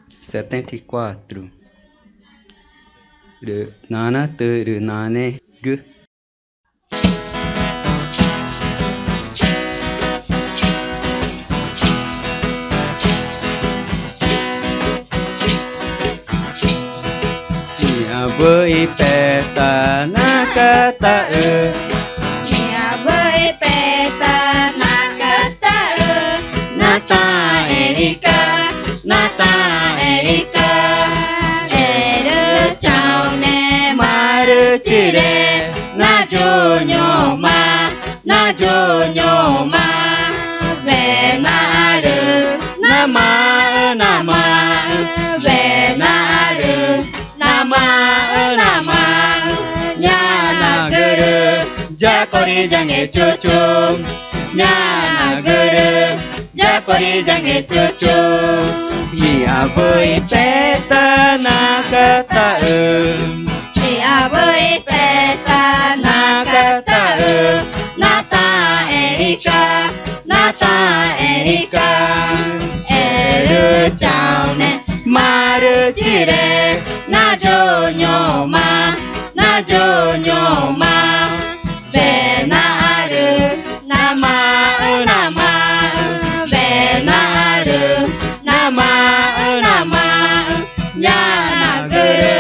74. De nana te de nane ge. Bơi peta nakata bơi peta nakata nata Erika eru chào ne maru chire na jo nyoma ve naru nama ve naru nama nyana guru jakori jange cucu nyana guru jakori jange cucu ia bơi peta nakata ia bơi peta nakata nata Erika eru chào ne maru chire na jo nyoma ve naru nama ve naru nama nyana guru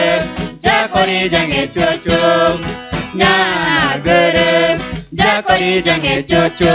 jakori jange cucu nyana guru jakori jange cucu